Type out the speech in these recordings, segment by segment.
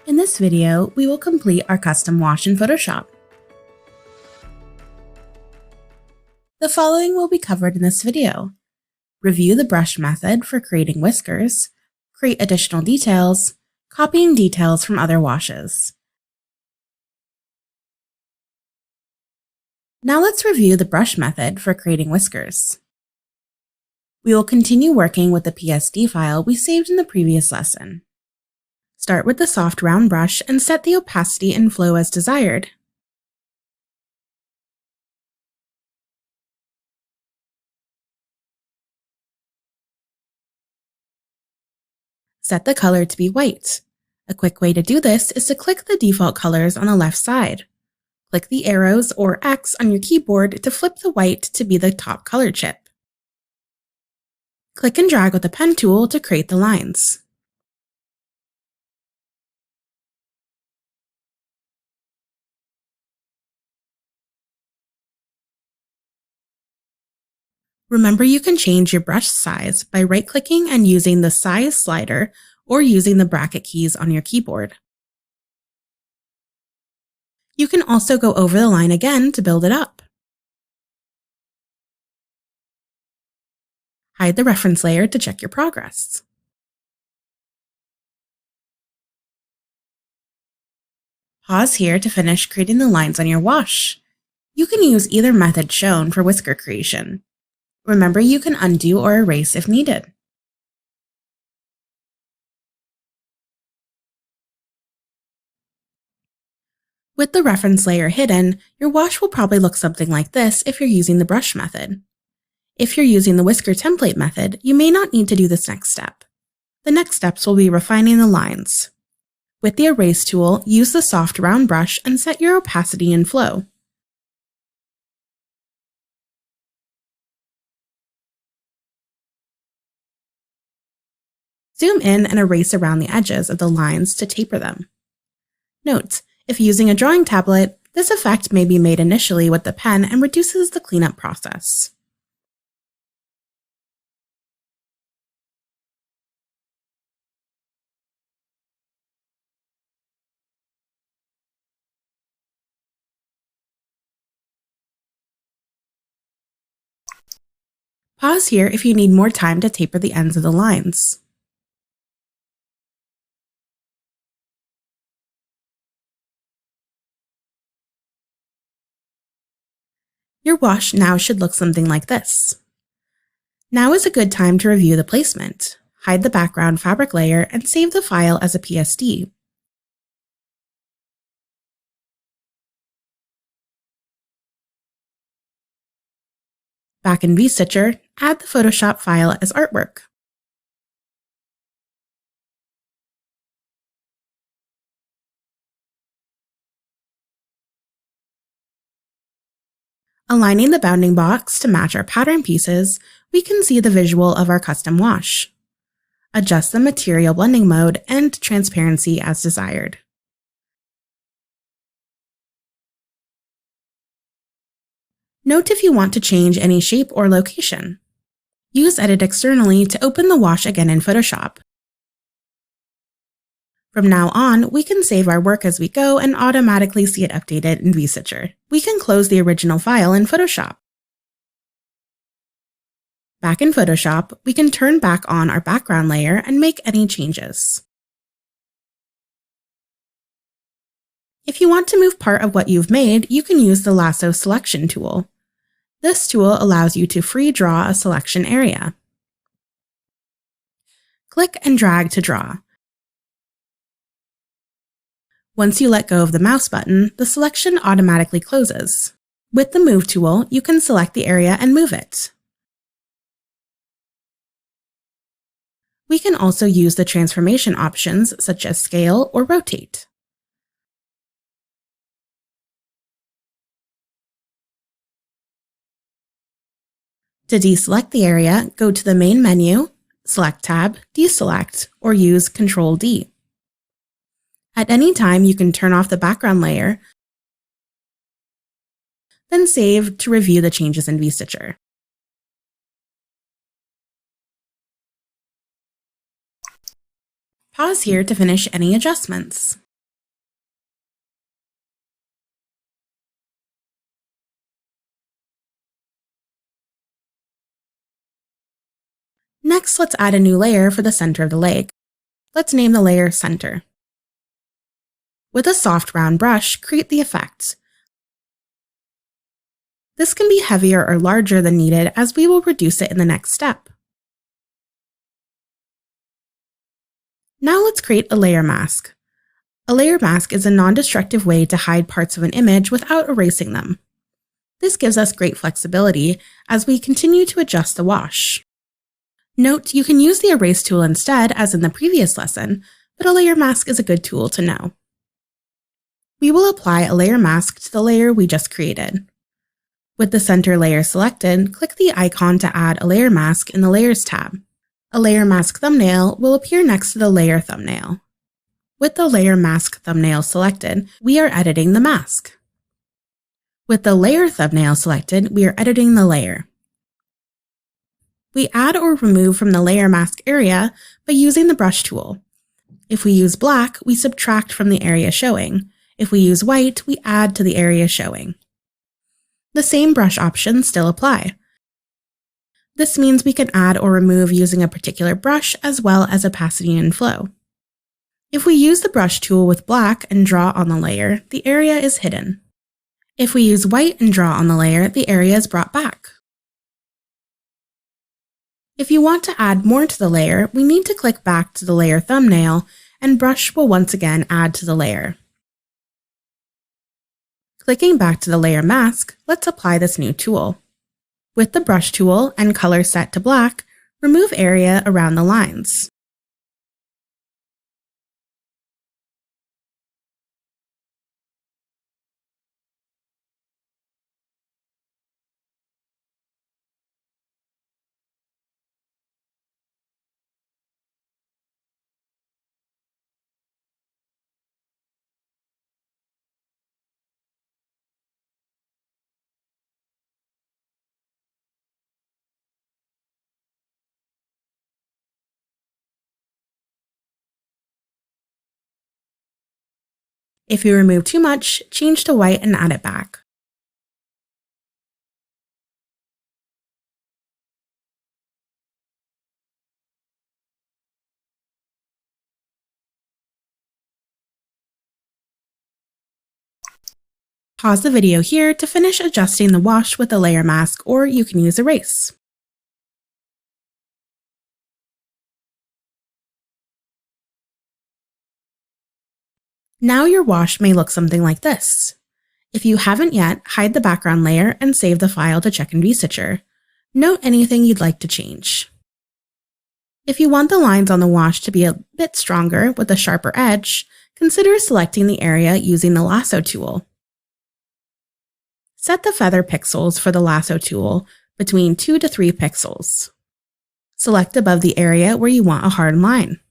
In this video, we will complete our custom wash in Photoshop. The following will be covered in this video. Review the brush method for creating whiskers, create additional details, copying details from other washes. Now let's review the brush method for creating whiskers. We will continue working with the PSD file we saved in the previous lesson. Start with the soft round brush and set the opacity and flow as desired. Set the color to be white. A quick way to do this is to click the default colors on the left side. Click the arrows or X on your keyboard to flip the white to be the top color chip. Click and drag with the pen tool to create the lines. Remember, you can change your brush size by right-clicking and using the size slider or using the bracket keys on your keyboard. You can also go over the line again to build it up. Hide the reference layer to check your progress. Pause here to finish creating the lines on your wash. You can use either method shown for whisker creation. Remember, you can undo or erase if needed. With the reference layer hidden, your wash will probably look something like this if you're using the brush method. If you're using the whisker template method, you may not need to do this next step. The next steps will be refining the lines. With the erase tool, use the soft round brush and set your opacity and flow. Zoom in and erase around the edges of the lines to taper them. Note, if using a drawing tablet, this effect may be made initially with the pen and reduces the cleanup process. Pause here if you need more time to taper the ends of the lines. Your wash now should look something like this. Now is a good time to review the placement. Hide the background fabric layer and save the file as a PSD. Back in VStitcher, add the Photoshop file as artwork. Aligning the bounding box to match our pattern pieces, we can see the visual of our custom wash. Adjust the material blending mode and transparency as desired. Note if you want to change any shape or location. Use Edit externally to open the wash again in Photoshop. From now on, we can save our work as we go and automatically see it updated in VStitcher. We can close the original file in Photoshop. Back in Photoshop, we can turn back on our background layer and make any changes. If you want to move part of what you've made, you can use the Lasso Selection tool. This tool allows you to free draw a selection area. Click and drag to draw. Once you let go of the mouse button, the selection automatically closes. With the Move tool, you can select the area and move it. We can also use the transformation options such as Scale or Rotate. To deselect the area, go to the main menu, Select tab, Deselect, or use Ctrl-D. At any time, you can turn off the background layer, then save to review the changes in VStitcher. Pause here to finish any adjustments. Next, let's add a new layer for the center of the leg. Let's name the layer Center. With a soft round brush, create the effect. This can be heavier or larger than needed, as we will reduce it in the next step. Now let's create a layer mask. A layer mask is a non-destructive way to hide parts of an image without erasing them. This gives us great flexibility as we continue to adjust the wash. Note, you can use the erase tool instead, as in the previous lesson, but a layer mask is a good tool to know. We will apply a layer mask to the layer we just created. With the center layer selected, click the icon to add a layer mask in the Layers tab. A layer mask thumbnail will appear next to the layer thumbnail. With the layer mask thumbnail selected, we are editing the mask. With the layer thumbnail selected, we are editing the layer. We add or remove from the layer mask area by using the brush tool. If we use black, we subtract from the area showing. If we use white, we add to the area showing. The same brush options still apply. This means we can add or remove using a particular brush as well as opacity and flow. If we use the brush tool with black and draw on the layer, the area is hidden. If we use white and draw on the layer, the area is brought back. If you want to add more to the layer, we need to click back to the layer thumbnail, and brush will once again add to the layer. Clicking back to the layer mask, let's apply this new tool. With the brush tool and color set to black, remove area around the lines. If you remove too much, change to white and add it back. Pause the video here to finish adjusting the wash with the layer mask, or you can use erase. Now your wash may look something like this. If you haven't yet, hide the background layer and save the file to check in Restitcher. Note anything you'd like to change. If you want the lines on the wash to be a bit stronger with a sharper edge, consider selecting the area using the lasso tool. Set the feather pixels for the lasso tool between 2 to 3 pixels. Select above the area where you want a hard line.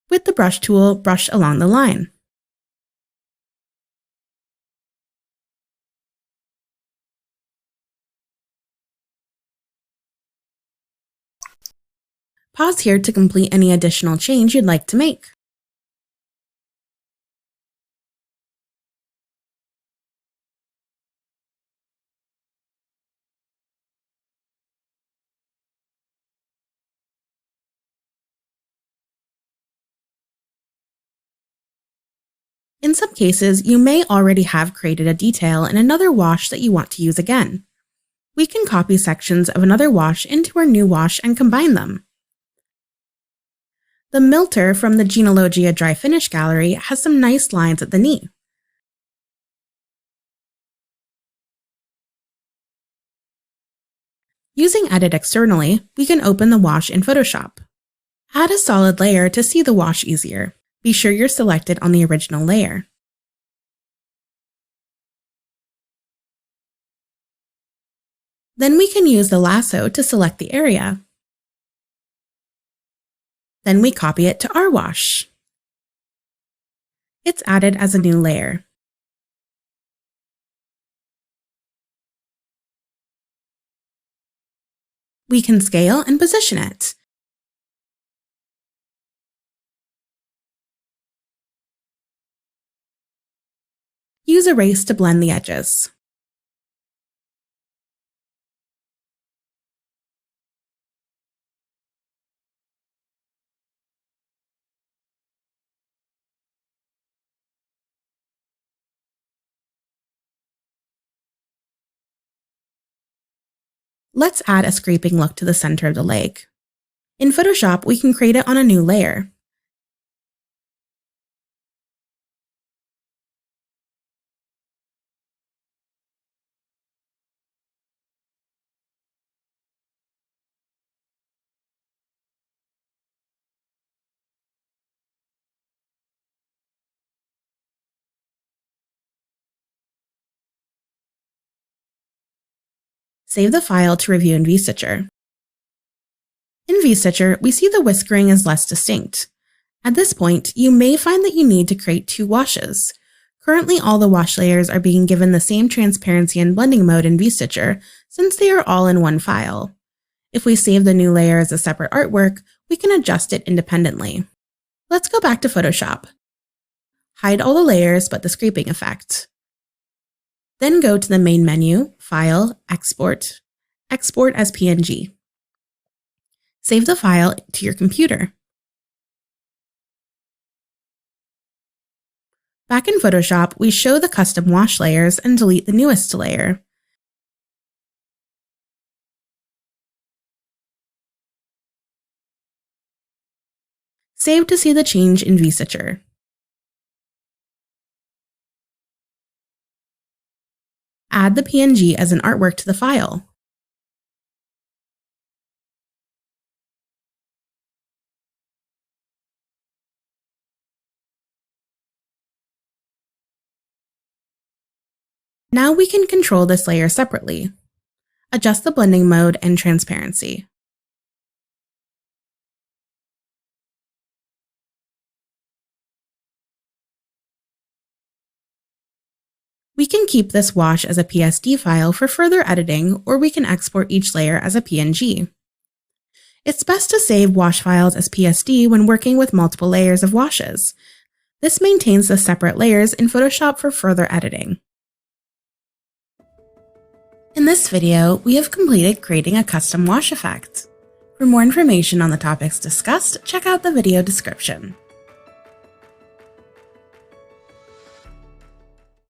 With the brush tool, brush along the line. Pause here to complete any additional change you'd like to make. In some cases, you may already have created a detail in another wash that you want to use again. We can copy sections of another wash into our new wash and combine them. The Milter from the Genealogia Dry Finish Gallery has some nice lines at the knee. Using Edit externally, we can open the wash in Photoshop. Add a solid layer to see the wash easier. Be sure you're selected on the original layer. Then we can use the lasso to select the area. Then we copy it to our wash. It's added as a new layer. We can scale and position it. Use Erase to blend the edges. Let's add a scraping look to the center of the leg. In Photoshop, we can create it on a new layer. Save the file to review in VStitcher. In VStitcher, we see the whiskering is less distinct. At this point, you may find that you need to create two washes. Currently, all the wash layers are being given the same transparency and blending mode in VStitcher since they are all in one file. If we save the new layer as a separate artwork, we can adjust it independently. Let's go back to Photoshop. Hide all the layers but the scraping effect. Then go to the main menu, File, Export, Export as PNG. Save the file to your computer. Back in Photoshop, we show the custom wash layers and delete the newest layer. Save to see the change in VStitcher. Add the PNG as an artwork to the file. Now we can control this layer separately. Adjust the blending mode and transparency. We can keep this wash as a PSD file for further editing, or we can export each layer as a PNG. It's best to save wash files as PSD when working with multiple layers of washes. This maintains the separate layers in Photoshop for further editing. In this video, we have completed creating a custom wash effect. For more information on the topics discussed, check out the video description.